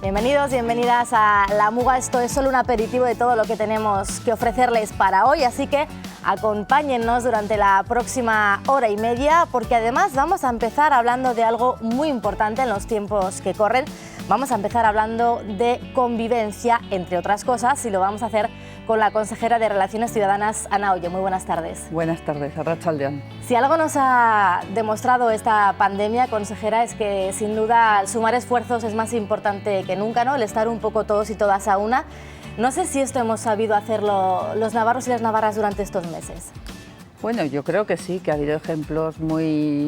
Bienvenidos, bienvenidas a La Muga. Esto es solo un aperitivo de todo lo que tenemos que ofrecerles para hoy, así que acompáñennos durante la próxima hora y media, porque además vamos a empezar hablando de algo muy importante en los tiempos que corren. Vamos a empezar hablando de convivencia, entre otras cosas, y lo vamos a hacer con la consejera de Relaciones Ciudadanas, Ana Oye. Muy buenas tardes. Buenas tardes, arratsaldeon. Si algo nos ha demostrado esta pandemia, consejera, es que sin duda sumar esfuerzos es más importante que nunca, ¿no? El estar un poco todos y todas a una. No sé si esto hemos sabido hacerlo los navarros y las navarras durante estos meses. Bueno, yo creo que sí, que ha habido ejemplos muy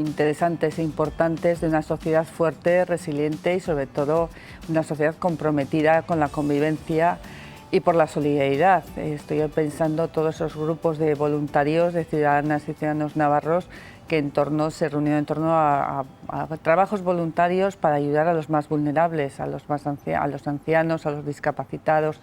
interesantes e importantes de una sociedad fuerte, resiliente y sobre todo una sociedad comprometida con la convivencia y por la solidaridad. Estoy pensando todos esos grupos de voluntarios, de ciudadanas y ciudadanos navarros que se reunieron en torno a trabajos voluntarios para ayudar a los más vulnerables, a los ancianos, a los discapacitados.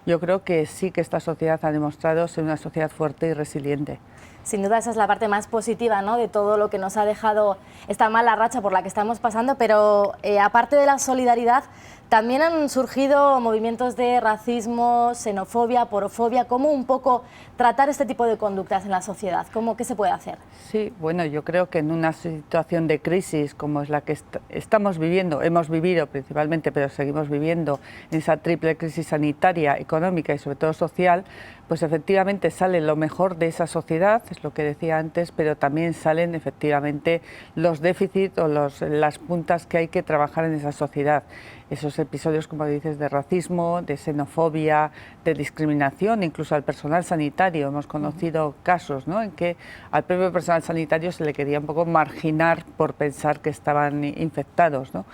Yo creo que sí que esta sociedad ha demostrado ser una sociedad fuerte y resiliente. Sin duda esa es la parte más positiva, ¿no?, de todo lo que nos ha dejado esta mala racha por la que estamos pasando, pero aparte de la solidaridad, también han surgido movimientos de racismo, xenofobia, porofobia. ¿Cómo un poco tratar este tipo de conductas en la sociedad? ¿Qué se puede hacer? Sí, bueno, yo creo que en una situación de crisis como es la que estamos viviendo, hemos vivido principalmente, pero seguimos viviendo en esa triple crisis sanitaria, económica y sobre todo social, pues efectivamente sale lo mejor de esa sociedad, es lo que decía antes, pero también salen efectivamente los déficits o las puntas que hay que trabajar en esa sociedad. Esos episodios, como dices, de racismo, de xenofobia, de discriminación, incluso al personal sanitario. Hemos conocido casos, ¿no?, en que al propio personal sanitario se le quería un poco marginar por pensar que estaban infectados, ¿no?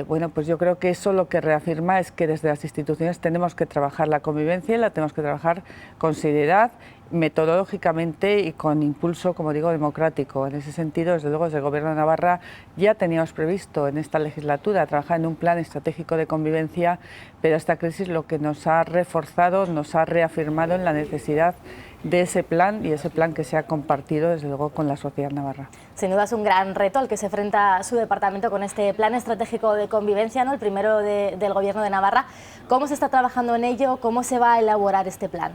Bueno, pues yo creo que eso lo que reafirma es que desde las instituciones tenemos que trabajar la convivencia y la tenemos que trabajar con seriedad, metodológicamente y con impulso, como digo, democrático. En ese sentido, desde luego, desde el Gobierno de Navarra ya teníamos previsto en esta legislatura trabajar en un plan estratégico de convivencia, pero esta crisis lo que nos ha reforzado, nos ha reafirmado en la necesidad de ese plan y ese plan que se ha compartido desde luego con la sociedad navarra. Sin duda es un gran reto al que se enfrenta su departamento con este plan estratégico de convivencia, ¿no?, el primero del Gobierno de Navarra. ¿Cómo se está trabajando en ello? ¿Cómo se va a elaborar este plan?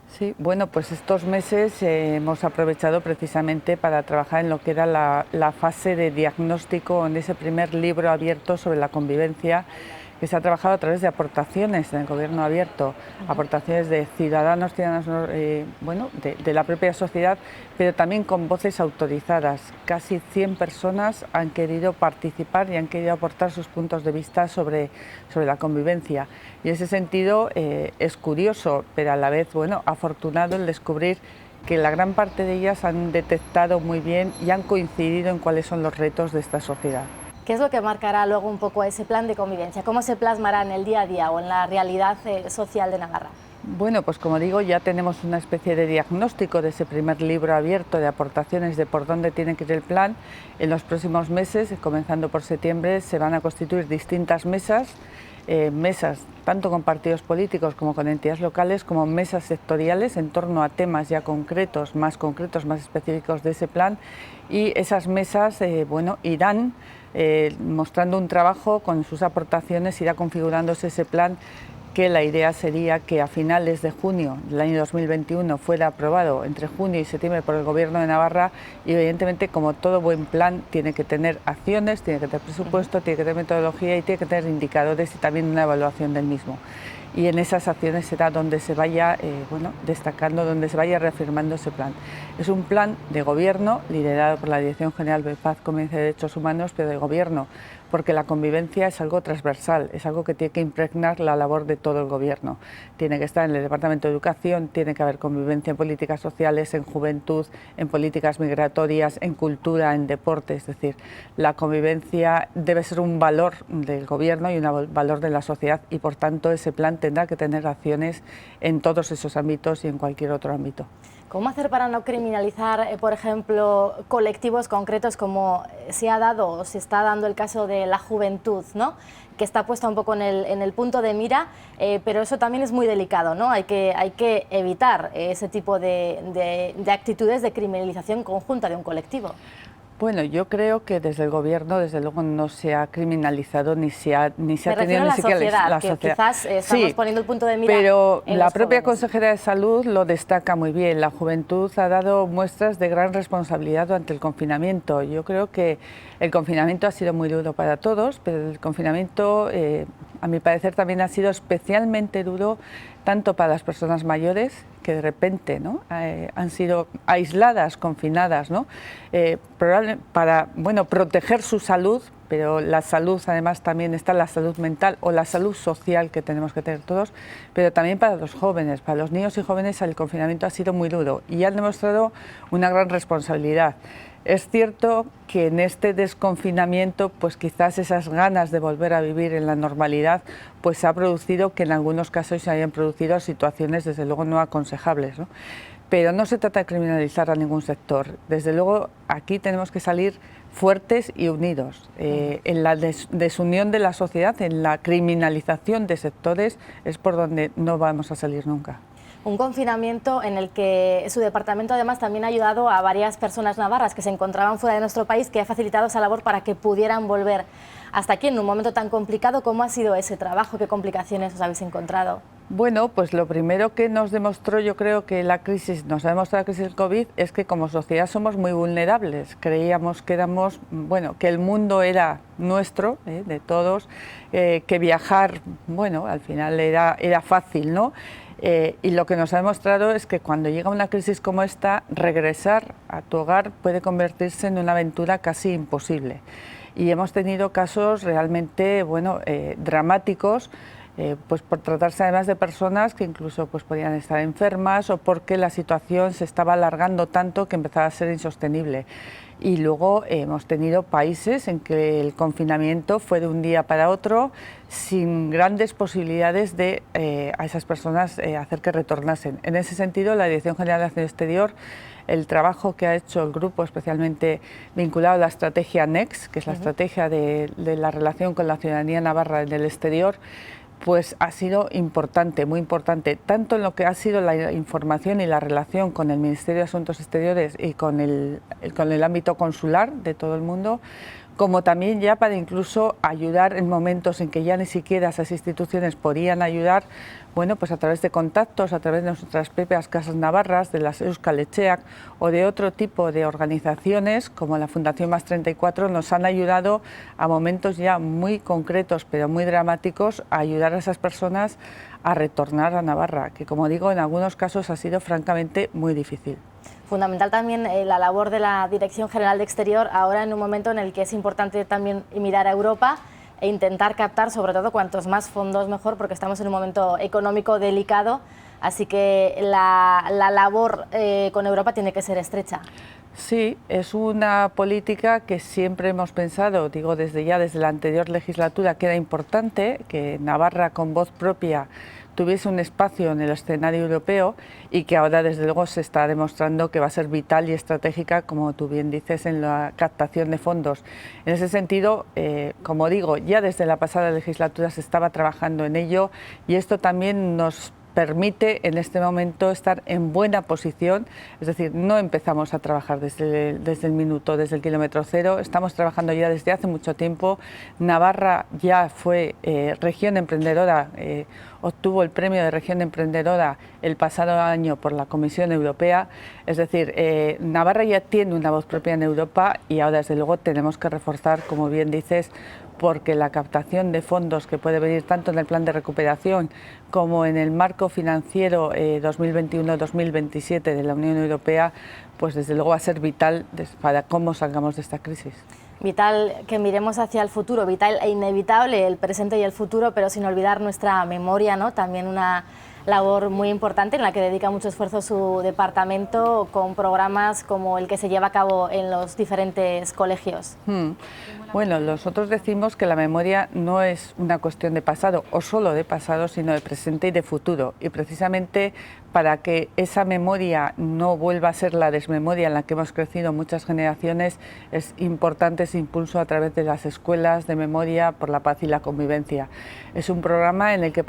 Sí, bueno, pues estos meses hemos aprovechado precisamente para trabajar en lo que era la fase de diagnóstico, en ese primer libro abierto sobre la convivencia, que se ha trabajado a través de aportaciones en el Gobierno abierto, aportaciones de ciudadanos, bueno, de la propia sociedad, pero también con voces autorizadas. Casi 100 personas han querido participar y han querido aportar sus puntos de vista sobre la convivencia. Y en ese sentido es curioso, pero a la vez, bueno, afortunado el descubrir que la gran parte de ellas han detectado muy bien y han coincidido en cuáles son los retos de esta sociedad. ¿Qué es lo que marcará luego un poco ese plan de convivencia? ¿Cómo se plasmará en el día a día o en la realidad social de Navarra? Bueno, pues como digo, ya tenemos una especie de diagnóstico de ese primer libro abierto de aportaciones de por dónde tiene que ir el plan. En los próximos meses, comenzando por septiembre, se van a constituir distintas mesas, tanto con partidos políticos como con entidades locales, como mesas sectoriales en torno a temas ya concretos, más específicos de ese plan, y esas mesas bueno, irán mostrando un trabajo con sus aportaciones, irá configurándose ese plan, que la idea sería que a finales de junio del año 2021 fuera aprobado entre junio y septiembre por el Gobierno de Navarra, y evidentemente, como todo buen plan, tiene que tener acciones, tiene que tener presupuesto, tiene que tener metodología y tiene que tener indicadores y también una evaluación del mismo. Y en esas acciones será donde se vaya bueno, destacando, donde se vaya reafirmando ese plan. Es un plan de gobierno liderado por la Dirección General de Paz, Convivencia y Derechos Humanos, pero de gobierno, porque la convivencia es algo transversal, es algo que tiene que impregnar la labor de todo el gobierno. Tiene que estar en el Departamento de Educación, tiene que haber convivencia en políticas sociales, en juventud, en políticas migratorias, en cultura, en deporte. Es decir, la convivencia debe ser un valor del gobierno y un valor de la sociedad, y por tanto ese plan tendrá que tener acciones en todos esos ámbitos y en cualquier otro ámbito. ¿Cómo hacer para no criminalizar, por ejemplo, colectivos concretos, como se ha dado o se está dando el caso de la juventud, ¿no?, que está puesta un poco en el punto de mira, pero eso también es muy delicado, ¿no? Hay que evitar ese tipo de actitudes de criminalización conjunta de un colectivo. Bueno, yo creo que desde el Gobierno, desde luego, no se ha criminalizado ni se ha tenido ni siquiera la sociedad. Quizás estamos poniendo el punto de mira. Pero en la propia jóvenes. consejera de Salud lo destaca muy bien. La juventud ha dado muestras de gran responsabilidad durante el confinamiento. Yo creo que el confinamiento ha sido muy duro para todos, pero el confinamiento, a mi parecer, también ha sido especialmente duro tanto para las personas mayores, que de repente, ¿no?, han sido aisladas, confinadas, ¿no?, para, bueno, proteger su salud, pero la salud además también está la salud mental o la salud social que tenemos que tener todos, pero también para los jóvenes, para los niños y jóvenes el confinamiento ha sido muy duro y han demostrado una gran responsabilidad. Es cierto que en este desconfinamiento, pues quizás esas ganas de volver a vivir en la normalidad, pues ha producido que en algunos casos se hayan producido situaciones desde luego no aconsejables, ¿no? Pero no se trata de criminalizar a ningún sector. Desde luego aquí tenemos que salir fuertes y unidos. En la desunión de la sociedad, en la criminalización de sectores, es por donde no vamos a salir nunca. Un confinamiento en el que su departamento además también ha ayudado a varias personas navarras que se encontraban fuera de nuestro país, que ha facilitado esa labor para que pudieran volver hasta aquí en un momento tan complicado. ¿Cómo ha sido ese trabajo? ¿Qué complicaciones os habéis encontrado? Bueno, pues lo primero que nos demostró, yo creo que la crisis, nos ha demostrado la crisis del COVID, es que como sociedad somos muy vulnerables. Creíamos que éramos, bueno, que el mundo era nuestro, de todos, que viajar, bueno, al final era fácil, ¿no? Y lo que nos ha demostrado es que cuando llega una crisis como esta, regresar a tu hogar puede convertirse en una aventura casi imposible. Y hemos tenido casos realmente, bueno, dramáticos, pues por tratarse además de personas que incluso pues podían estar enfermas o porque la situación se estaba alargando tanto que empezaba a ser insostenible. Y luego hemos tenido países en que el confinamiento fue de un día para otro, sin grandes posibilidades de a esas personas hacer que retornasen. En ese sentido, la Dirección General de Acción Exterior, el trabajo que ha hecho el grupo, especialmente vinculado a la estrategia NEXT, que es la estrategia de la relación con la ciudadanía navarra en el exterior, pues ha sido importante, muy importante, tanto en lo que ha sido la información y la relación con el Ministerio de Asuntos Exteriores y con el ámbito consular de todo el mundo, como también ya para incluso ayudar en momentos en que ya ni siquiera esas instituciones podían ayudar, bueno, pues a través de contactos, a través de nuestras propias casas navarras, de las Euskal Etxeak o de otro tipo de organizaciones como la Fundación Más 34, nos han ayudado a momentos ya muy concretos pero muy dramáticos a ayudar a esas personas a retornar a Navarra, que como digo, en algunos casos ha sido francamente muy difícil. Fundamental también la labor de la Dirección General de Exterior, ahora en un momento en el que es importante también mirar a Europa e intentar captar, sobre todo, cuantos más fondos mejor, porque estamos en un momento económico delicado, así que la labor con Europa tiene que ser estrecha. Sí, es una política que siempre hemos pensado, digo desde la anterior legislatura, que era importante, que Navarra con voz propia tuviese un espacio en el escenario europeo y que ahora desde luego se está demostrando que va a ser vital y estratégica, como tú bien dices, en la captación de fondos. En ese sentido, como digo, ya desde la pasada legislatura se estaba trabajando en ello y esto también nos permite en este momento estar en buena posición, es decir, no empezamos a trabajar desde el minuto, desde el kilómetro cero, estamos trabajando ya desde hace mucho tiempo. Navarra ya fue región emprendedora, obtuvo el premio de región emprendedora el pasado año por la Comisión Europea, es decir, Navarra ya tiene una voz propia en Europa y ahora desde luego tenemos que reforzar, como bien dices, porque la captación de fondos que puede venir tanto en el plan de recuperación como en el marco financiero 2021-2027 de la Unión Europea, pues desde luego va a ser vital para cómo salgamos de esta crisis. Vital que miremos hacia el futuro, vital e inevitable el presente y el futuro, pero sin olvidar nuestra memoria, ¿no? También una labor muy importante en la que dedica mucho esfuerzo su departamento con programas como el que se lleva a cabo en los diferentes colegios. Bueno, nosotros decimos que la memoria no es una cuestión de pasado o solo de pasado, sino de presente y de futuro. Y precisamente para que esa memoria no vuelva a ser la desmemoria en la que hemos crecido muchas generaciones, es importante ese impulso a través de las escuelas de memoria por la paz y la convivencia. Es un programa en el que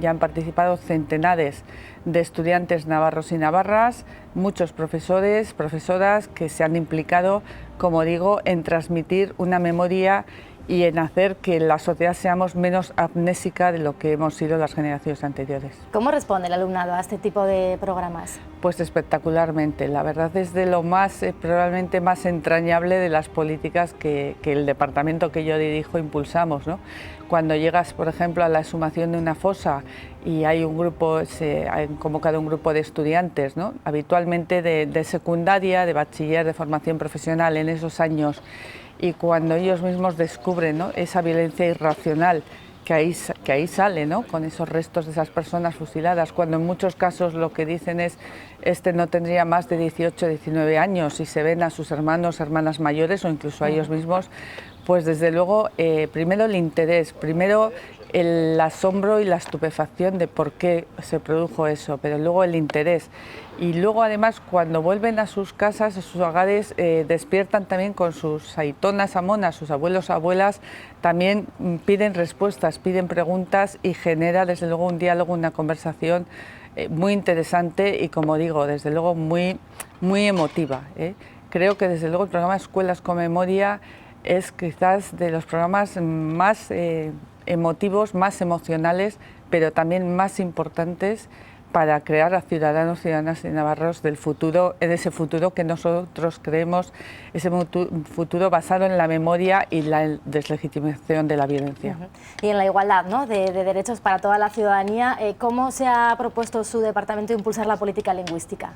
ya han participado centenares de estudiantes navarros y navarras, muchos profesores, profesoras que se han implicado como digo, en transmitir una memoria y en hacer que la sociedad seamos menos amnésica de lo que hemos sido las generaciones anteriores. ¿Cómo responde el alumnado a este tipo de programas? Pues espectacularmente, la verdad es de lo más, probablemente más entrañable de las políticas que el departamento que yo dirijo impulsamos, ¿no? Cuando llegas, por ejemplo, a la exhumación de una fosa y hay un grupo, se ha convocado un grupo de estudiantes, ¿no? Habitualmente de secundaria, de bachiller, de formación profesional en esos años, y cuando ellos mismos descubren, ¿no?, esa violencia irracional que ahí sale, ¿no?, con esos restos de esas personas fusiladas, cuando en muchos casos lo que dicen es este no tendría más de 18 o 19 años y se ven a sus hermanos, hermanas mayores o incluso a ellos mismos, pues desde luego primero el interés, primero el asombro y la estupefacción de por qué se produjo eso, pero luego el interés. Y luego además cuando vuelven a sus casas, a sus hogares, despiertan también con sus aitonas, amonas, sus abuelos, abuelas, también piden respuestas, piden preguntas y genera desde luego un diálogo, una conversación muy interesante y, como digo, desde luego muy emotiva. Creo que desde luego el programa Escuelas con Memoria es quizás de los programas más emotivos, más emocionales, pero también más importantes para crear a ciudadanos, ciudadanas y navarros del futuro, en ese futuro que nosotros creemos, ese futuro basado en la memoria y la deslegitimación de la violencia. Y en la igualdad, ¿no?, de derechos para toda la ciudadanía. ¿Cómo se ha propuesto su departamento impulsar la política lingüística?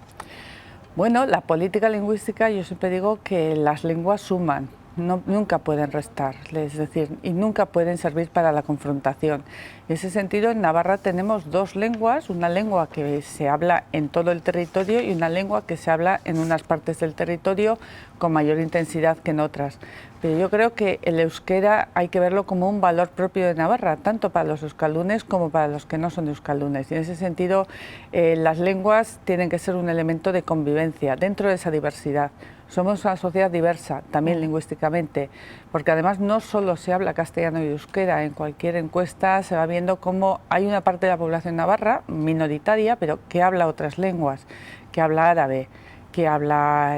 Bueno, la política lingüística, yo siempre digo que las lenguas suman. Nunca pueden restar, es decir, y nunca pueden servir para la confrontación. En ese sentido, en Navarra tenemos dos lenguas, una lengua que se habla en todo el territorio y una lengua que se habla en unas partes del territorio con mayor intensidad que en otras. Pero yo creo que el euskera hay que verlo como un valor propio de Navarra, tanto para los euskaldunes como para los que no son euskaldunes. Y en ese sentido, las lenguas tienen que ser un elemento de convivencia dentro de esa diversidad. Somos una sociedad diversa, también lingüísticamente, porque además no solo se habla castellano y euskera. En cualquier encuesta se va viendo cómo hay una parte de la población navarra, minoritaria, pero que habla otras lenguas, que habla árabe, que habla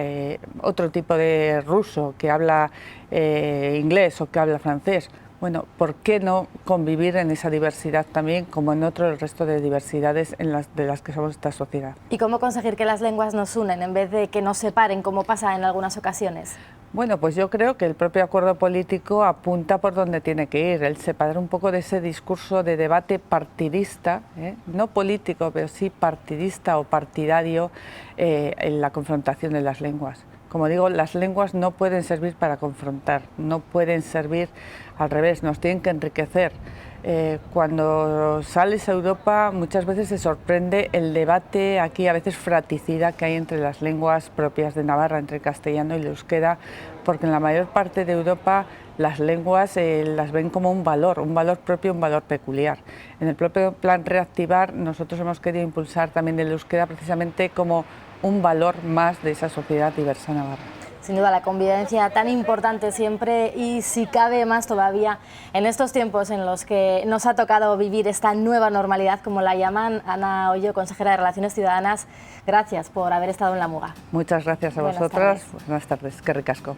otro tipo de ruso, que habla inglés o que habla francés. Bueno, ¿por qué no convivir en esa diversidad también, como en otro el resto de diversidades de las que somos esta sociedad? ¿Y cómo conseguir que las lenguas nos unen en vez de que nos separen, como pasa en algunas ocasiones? Bueno, pues yo creo que el propio acuerdo político apunta por donde tiene que ir, el separar un poco de ese discurso de debate partidista, no político, pero sí partidista o partidario en la confrontación de las lenguas. Como digo, las lenguas no pueden servir para confrontar, no pueden servir al revés, nos tienen que enriquecer. Cuando sales a Europa muchas veces se sorprende el debate aquí a veces fratricida que hay entre las lenguas propias de Navarra, entre el castellano y el euskera, porque en la mayor parte de Europa las lenguas las ven como un valor propio, un valor peculiar. En el propio plan Reactivar nosotros hemos querido impulsar también el euskera precisamente como un valor más de esa sociedad diversa navarra. Sin duda, la convivencia tan importante siempre y si cabe más todavía en estos tiempos en los que nos ha tocado vivir esta nueva normalidad, como la llaman. Ana Oyo, consejera de Relaciones Ciudadanas, gracias por haber estado en La Muga. Muchas gracias a vosotras. Buenas tardes, qué ricasco.